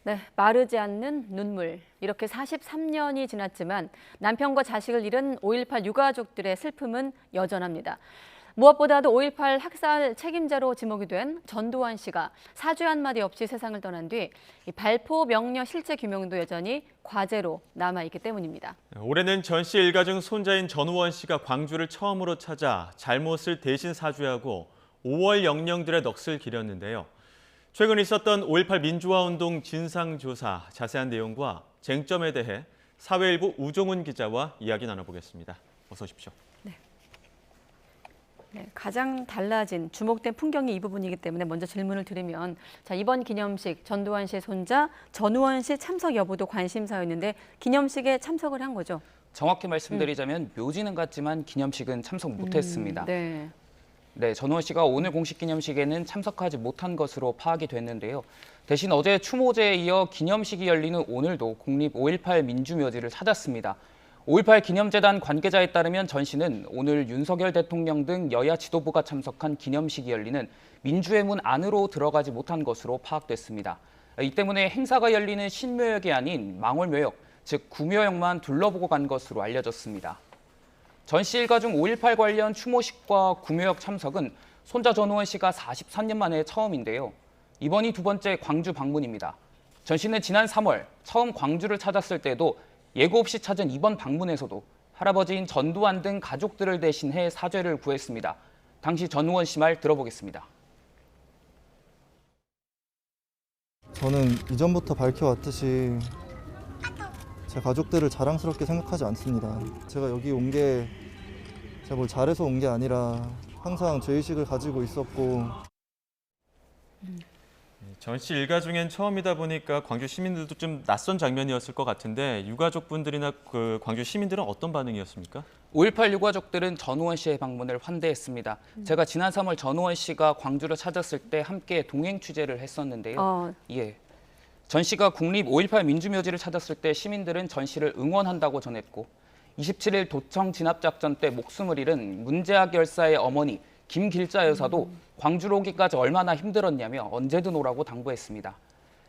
네, 마르지 않는 눈물. 이렇게 43년이 지났지만 남편과 자식을 잃은 5.18 유가족들의 슬픔은 여전합니다. 무엇보다도 5.18 학살 책임자로 지목이 된 전두환 씨가 사죄 한마디 없이 세상을 떠난 뒤 발포 명령 실체 규명도 여전히 과제로 남아있기 때문입니다. 올해는 전 씨 일가 중 손자인 전우원 씨가 광주를 처음으로 찾아 잘못을 대신 사죄하고 5월 영령들의 넋을 기렸는데요. 최근 있었던 5.18 민주화운동 진상조사 자세한 내용과 쟁점에 대해 사회일보 우종훈 기자와 이야기 나눠보겠습니다. 어서 오십시오. 네, 가장 달라진 주목된 풍경이 이 부분이기 때문에 먼저 질문을 드리면 이번 기념식 전두환 씨의 손자 전우원 씨 참석 여부도 관심사였는데 기념식에 참석을 한 거죠? 정확히 말씀드리자면 묘지는 갔지만 기념식은 참석 못했습니다. 네, 전우원 씨가 오늘 공식 기념식에는 참석하지 못한 것으로 파악이 됐는데요. 대신 어제 추모제에 이어 기념식이 열리는 오늘도 국립 5.18 민주묘지를 찾았습니다. 5.18 기념재단 관계자에 따르면 전 씨는 오늘 윤석열 대통령 등 여야 지도부가 참석한 기념식이 열리는 민주의 문 안으로 들어가지 못한 것으로 파악됐습니다. 이 때문에 행사가 열리는 신묘역이 아닌 망월묘역, 즉 구묘역만 둘러보고 간 것으로 알려졌습니다. 전 씨 일가 중 5.18 관련 추모식과 구묘역 참석은 손자 전우원 씨가 43년 만에 처음인데요. 이번이 두 번째 광주 방문입니다. 전 씨는 지난 3월 처음 광주를 찾았을 때도 예고 없이 찾은 이번 방문에서도 할아버지인 전두환 등 가족들을 대신해 사죄를 구했습니다. 당시 전우원 씨 말 들어보겠습니다. 저는 이전부터 밝혀왔듯이 제 가족들을 자랑스럽게 생각하지 않습니다. 제가 여기 온 게 제가 뭘 잘해서 온 게 아니라 항상 죄의식을 가지고 있었고 전 씨 일가 중엔 처음이다 보니까 광주 시민들도 좀 낯선 장면이었을 것 같은데 유가족분들이나 그 광주 시민들은 어떤 반응이었습니까? 5.18 유가족들은 전우원 씨의 방문을 환대했습니다. 제가 지난 3월 전우원 씨가 광주를 찾았을 때 함께 동행 취재를 했었는데요. 전 씨가 국립 5.18 민주묘지를 찾았을 때 시민들은 전 씨를 응원한다고 전했고 27일 도청 진압작전 때 목숨을 잃은 문재학 열사의 어머니 김길자 여사도 광주로 오기까지 얼마나 힘들었냐며 언제든 오라고 당부했습니다.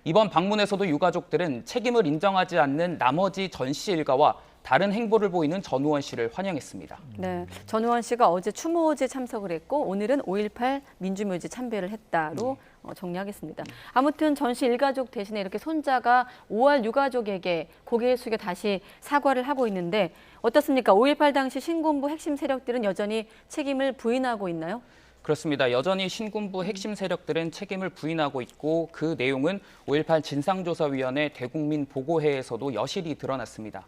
이번 방문에서도 유가족들은 책임을 인정하지 않는 나머지 전 씨 일가와 다른 행보를 보이는 전우원 씨를 환영했습니다. 네, 전우원 씨가 어제 추모제 참석을 했고 오늘은 5.18 민주묘지 참배를 했다로 정리하겠습니다. 아무튼 전 씨 일가족 대신에 이렇게 손자가 5월 유가족에게 고개를 숙여 다시 사과를 하고 있는데 어떻습니까? 5.18 당시 신군부 핵심 세력들은 여전히 책임을 부인하고 있나요? 그렇습니다. 여전히 신군부 핵심 세력들은 책임을 부인하고 있고 그 내용은 5.18 진상조사위원회 대국민 보고회에서도 여실히 드러났습니다.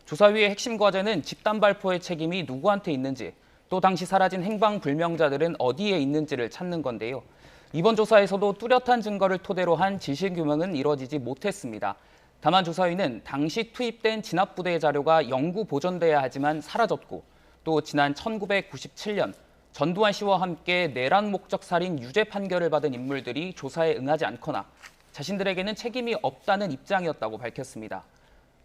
조사위의 핵심 과제는 집단 발포의 책임이 누구한테 있는지, 또 당시 사라진 행방불명자들은 어디에 있는지를 찾는 건데요. 이번 조사에서도 뚜렷한 증거를 토대로 한 진실규명은 이뤄지지 못했습니다. 다만 조사위는 당시 투입된 진압부대의 자료가 영구 보존돼야 하지만 사라졌고, 또 지난 1997년 전두환 씨와 함께 내란 목적 살인 유죄 판결을 받은 인물들이 조사에 응하지 않거나 자신들에게는 책임이 없다는 입장이었다고 밝혔습니다.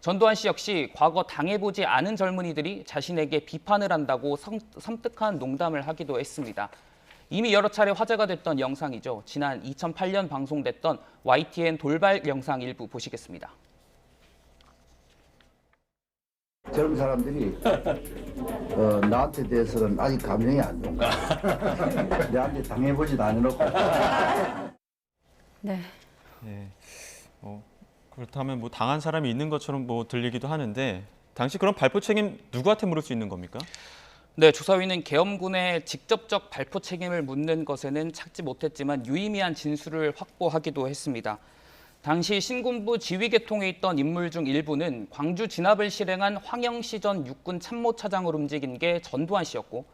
전두환 씨 역시 과거 당해보지 않은 젊은이들이 자신에게 비판을 한다고 섬뜩한 농담을 하기도 했습니다. 이미 여러 차례 화제가 됐던 영상이죠. 지난 2008년 방송됐던 YTN 돌발 영상 일부 보시겠습니다. 젊은 사람들이 나한테 대해서는 아직 감정이 안 좋은 거야. 내한테 당해보지도 않아놓고. 네. 그렇다면 뭐 당한 사람이 있는 것처럼 뭐 들리기도 하는데 당시 그런 발포 책임 누구한테 물을 수 있는 겁니까? 네, 조사위는 계엄군의 직접적 발포 책임을 묻는 것에는 찾지 못했지만 유의미한 진술을 확보하기도 했습니다. 당시 신군부 지휘계통에 있던 인물 중 일부는 광주 진압을 실행한 황영시 전 육군 참모차장으로 움직인 게 전두환 씨였고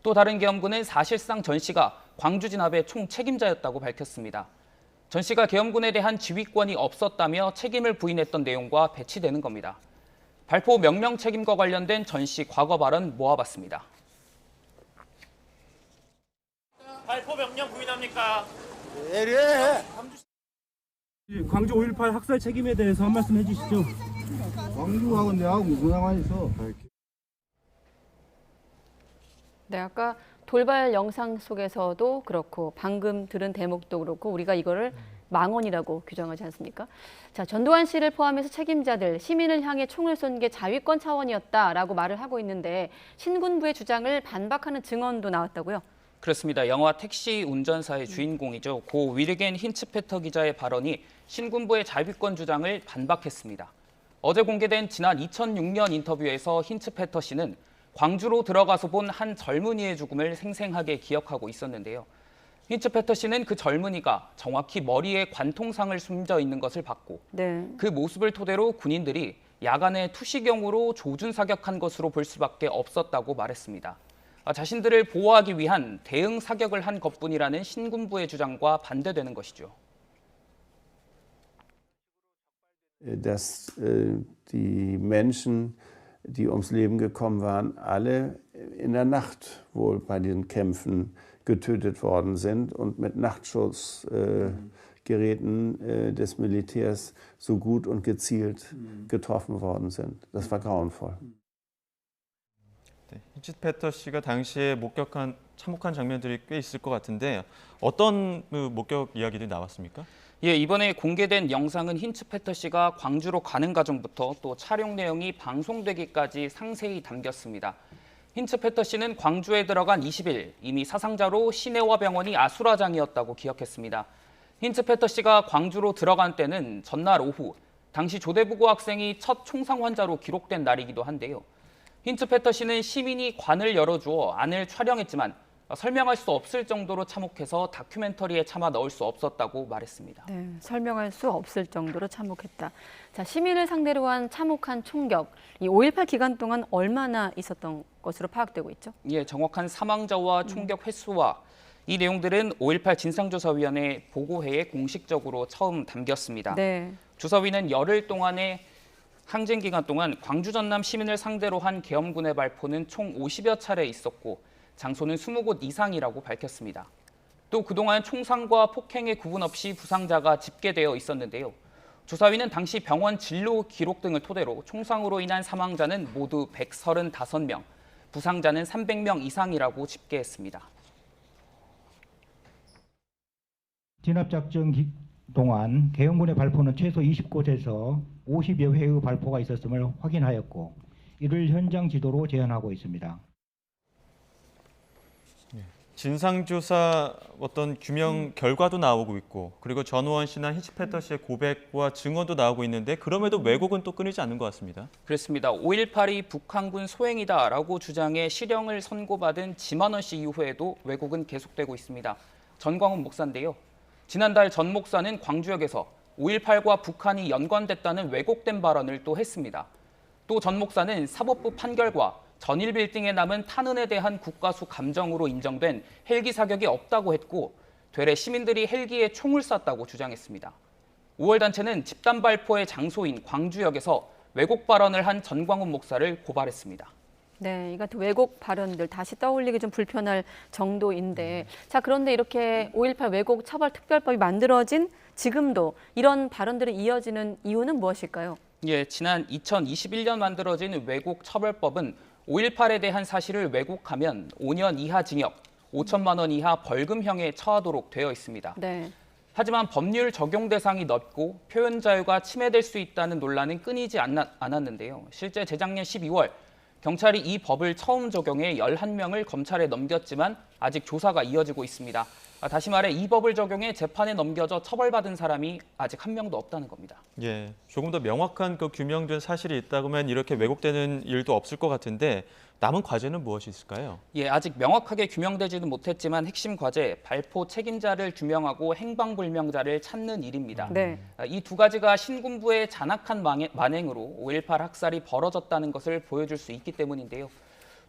또 다른 계엄군은 사실상 전 씨가 광주 진압의 총 책임자였다고 밝혔습니다. 전 씨가 계엄군에 대한 지휘권이 없었다며 책임을 부인했던 내용과 배치되는 겁니다. 발포 명령 책임과 관련된 전 씨 과거 발언 모아봤습니다. 발포 명령 부인합니까? 광주 5.18 학살 책임에 대해서 한 말씀 해주시죠. 광주하고 내하고 무슨 상관이 있어? 네, 아까 돌발 영상 속에서도 그렇고 방금 들은 대목도 그렇고 우리가 이거를 망언이라고 규정하지 않습니까? 자, 전두환 씨를 포함해서 책임자들, 시민을 향해 총을 쏜 게 자위권 차원이었다라고 말을 하고 있는데 신군부의 주장을 반박하는 증언도 나왔다고요? 그렇습니다. 영화 택시 운전사의 주인공이죠. 고 위르겐 힌츠페터 기자의 발언이 신군부의 자위권 주장을 반박했습니다. 어제 공개된 지난 2006년 인터뷰에서 힌츠페터 씨는 광주로 들어가서 본 한 젊은이의 죽음을 생생하게 기억하고 있었는데요. 힌츠페터 씨는 그 젊은이가 정확히 머리에 관통상을 숨져 있는 것을 봤고 네. 그 모습을 토대로 군인들이 야간에 투시경으로 조준 사격한 것으로 볼 수밖에 없었다고 말했습니다. 자신들을 보호하기 위한 대응 사격을 한 것뿐이라는 신군부의 주장과 반대되는 것이죠. Dass die Menschen, die ums Leben gekommen waren, alle in der Nacht wohl bei den Kämpfen getötet worden sind und mit Nachtschussgeräten des Militärs so gut und gezielt getroffen worden sind. Das war grauenvoll. 네, 힌츠페터 씨가 당시에 참혹한 장면들이 꽤 있을 것 같은데 어떤 목격 이야기들이 나왔습니까? 예, 이번에 공개된 영상은 힌츠페터 씨가 광주로 가는 과정부터 또 촬영 내용이 방송되기까지 상세히 담겼습니다. 힌츠페터 씨는 광주에 들어간 20일 이미 사상자로 시내와병원이 아수라장이었다고 기억했습니다. 힌츠페터 씨가 광주로 들어간 때는 전날 오후 당시 조대부고 학생이 첫 총상 환자로 기록된 날이기도 한데요. 힌츠페터 씨는 시민이 관을 열어주어 안을 촬영했지만 설명할 수 없을 정도로 참혹해서 다큐멘터리에 차마 넣을 수 없었다고 말했습니다. 네, 설명할 수 없을 정도로 참혹했다. 자, 시민을 상대로 한 참혹한 총격, 이 5.18 기간 동안 얼마나 있었던 것으로 파악되고 있죠? 예, 정확한 사망자와 총격 횟수와 이 내용들은 5.18 진상조사위원회 보고회에 공식적으로 처음 담겼습니다. 네. 조사위는 열흘 동안의 항쟁 기간 동안 광주 전남 시민을 상대로 한 계엄군의 발포는 총 50여 차례 있었고 장소는 20곳 이상이라고 밝혔습니다. 또 그동안 총상과 폭행의 구분 없이 부상자가 집계되어 있었는데요. 조사위는 당시 병원 진료 기록 등을 토대로 총상으로 인한 사망자는 모두 135명, 부상자는 300명 이상이라고 집계했습니다. 진압작전 동안 계엄군의 발포는 최소 20곳에서 50여 회의 발포가 있었음을 확인하였고 이를 현장 지도로 재현하고 있습니다. 진상조사 어떤 규명 결과도 나오고 있고 그리고 전우원 씨나 힌츠페터 씨의 고백과 증언도 나오고 있는데 그럼에도 왜곡은 또 끊이지 않는 것 같습니다. 그렇습니다. 5.18이 북한군 소행이다라고 주장해 실형을 선고받은 지만원 씨 이후에도 왜곡은 계속되고 있습니다. 전광훈 목사인데요. 지난달 전 목사는 광주역에서 5.18과 북한이 연관됐다는 왜곡된 발언을 또 했습니다. 또 전 목사는 사법부 판결과 전일 빌딩에 남은 탄흔에 대한 국가수 감정으로 인정된 헬기 사격이 없다고 했고 되레 시민들이 헬기에 총을 쐈다고 주장했습니다. 5월 단체는 집단 발포의 장소인 광주역에서 왜곡 발언을 한 전광훈 목사를 고발했습니다. 네, 이 같은 왜곡 발언들 다시 떠올리기 좀 불편할 정도인데 자, 그런데 이렇게 5.18 왜곡 처벌 특별법이 만들어진 지금도 이런 발언들이 이어지는 이유는 무엇일까요? 예, 지난 2021년 만들어진 왜곡 처벌법은 5.18에 대한 사실을 왜곡하면 5년 이하 징역, 5천만 원 이하 벌금형에 처하도록 되어 있습니다. 네. 하지만 법률 적용 대상이 넓고 표현 자유가 침해될 수 있다는 논란은 끊이지 않았는데요. 실제 재작년 12월 경찰이 이 법을 처음 적용해 11명을 검찰에 넘겼지만 아직 조사가 이어지고 있습니다. 다시 말해 이 법을 적용해 재판에 넘겨져 처벌받은 사람이 아직 한 명도 없다는 겁니다. 예, 조금 더 명확한 그 규명된 사실이 있다면 이렇게 왜곡되는 일도 없을 것 같은데 남은 과제는 무엇이 있을까요? 예, 아직 명확하게 규명되지는 못했지만 핵심 과제, 발포 책임자를 규명하고 행방불명자를 찾는 일입니다. 네. 이 두 가지가 신군부의 잔악한 만행으로 5.18 학살이 벌어졌다는 것을 보여줄 수 있기 때문인데요.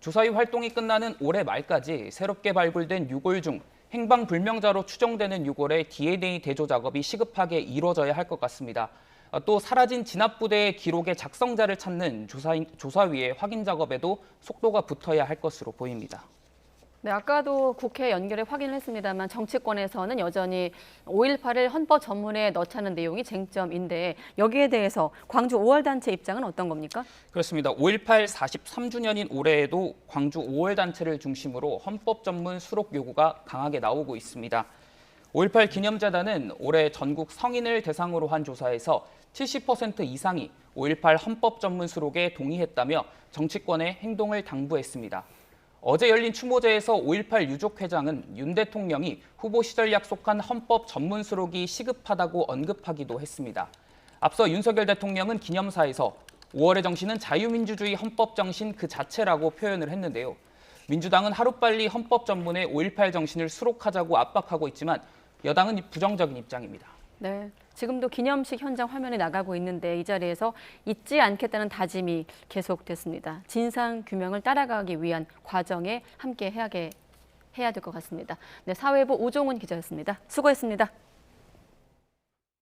조사위 활동이 끝나는 올해 말까지 새롭게 발굴된 유골 중 행방불명자로 추정되는 유골의 DNA 대조 작업이 시급하게 이루어져야 할 것 같습니다. 또 사라진 진압부대의 기록의 작성자를 찾는 조사위의 확인 작업에도 속도가 붙어야 할 것으로 보입니다. 네, 아까도 국회 연결해 확인을 했습니다만 정치권에서는 여전히 5.18을 헌법 전문에 넣자는 내용이 쟁점인데 여기에 대해서 광주 5월 단체 입장은 어떤 겁니까? 그렇습니다. 5.18 43주년인 올해에도 광주 5월 단체를 중심으로 헌법 전문 수록 요구가 강하게 나오고 있습니다. 5.18 기념재단은 올해 전국 성인을 대상으로 한 조사에서 70% 이상이 5.18 헌법 전문 수록에 동의했다며 정치권의 행동을 당부했습니다. 어제 열린 추모제에서 5.18 유족회장은 윤 대통령이 후보 시절 약속한 헌법 전문 수록이 시급하다고 언급하기도 했습니다. 앞서 윤석열 대통령은 기념사에서 5월의 정신은 자유민주주의 헌법 정신 그 자체라고 표현을 했는데요. 민주당은 하루빨리 헌법 전문에 5.18 정신을 수록하자고 압박하고 있지만 여당은 부정적인 입장입니다. 네, 지금도 기념식 현장 화면이 나가고 있는데 이 자리에서 잊지 않겠다는 다짐이 계속됐습니다. 진상 규명을 따라가기 위한 과정에 함께 해야 될 것 같습니다. 네, 사회부 오종훈 기자였습니다. 수고했습니다.